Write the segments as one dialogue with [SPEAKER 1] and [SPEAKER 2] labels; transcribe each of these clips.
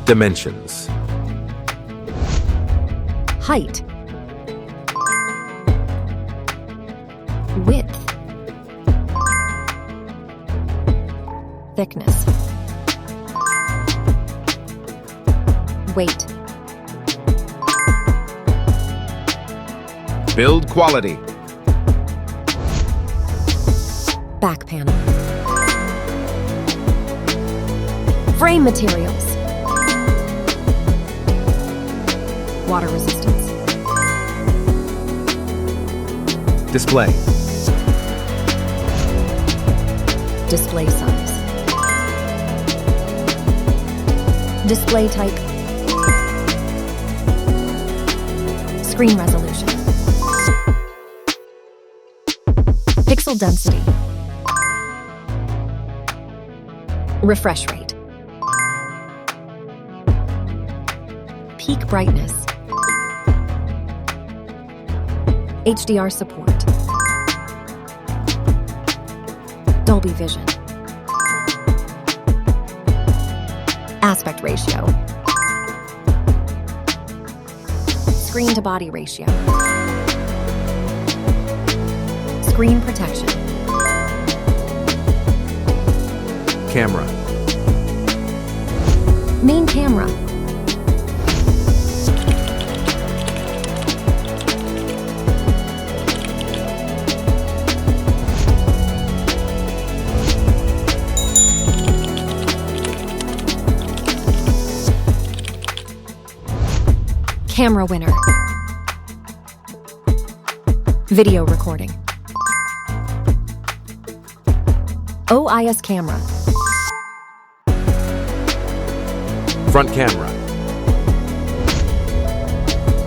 [SPEAKER 1] Dimensions.
[SPEAKER 2] Height. Width. Thickness. Weight.
[SPEAKER 1] Build quality.
[SPEAKER 2] Back panel. Frame materials. Water resistance.
[SPEAKER 1] Display.
[SPEAKER 2] Display size. Display type. Screen resolution. Pixel density. Refresh rate. Peak brightness. HDR support. Dolby Vision. Aspect ratio. Screen to body ratio. Screen protection.
[SPEAKER 1] Camera.
[SPEAKER 2] Main camera. Camera winner. Video recording. OIS camera.
[SPEAKER 1] Front camera.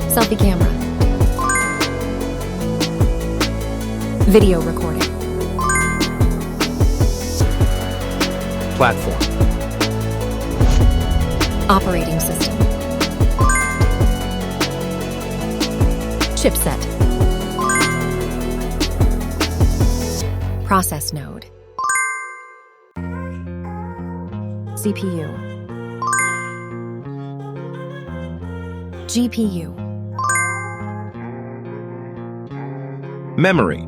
[SPEAKER 2] Selfie camera. Video recording.
[SPEAKER 1] Platform.
[SPEAKER 2] Operating system. Chipset. Process node. CPU. GPU.
[SPEAKER 1] Memory.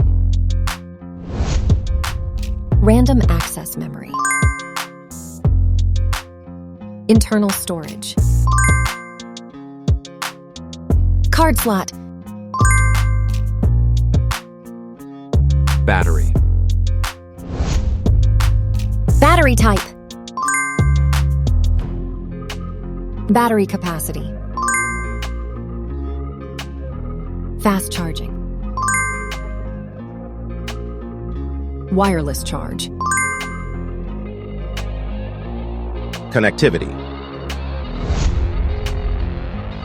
[SPEAKER 2] Random access memory. Internal storage. Card slot.
[SPEAKER 1] Battery.
[SPEAKER 2] Battery type. Battery capacity. Fast charging. Wireless charge.
[SPEAKER 1] Connectivity.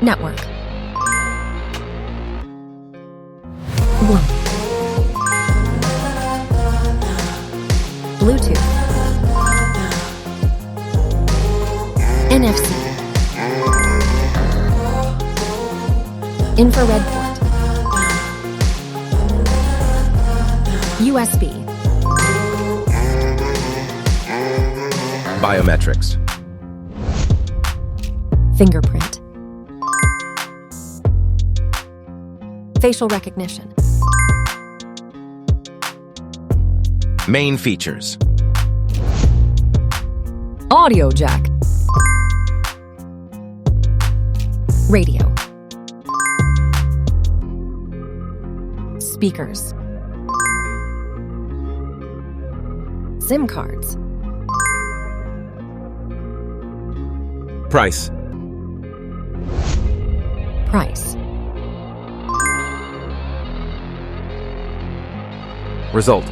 [SPEAKER 2] Network. 1. Bluetooth. NFC. Infrared port. USB.
[SPEAKER 1] Biometrics.
[SPEAKER 2] Fingerprint. Facial recognition.
[SPEAKER 1] Main features.
[SPEAKER 2] Audio jack. Radio. Speakers. SIM cards.
[SPEAKER 1] Price.
[SPEAKER 2] Price.
[SPEAKER 1] Result.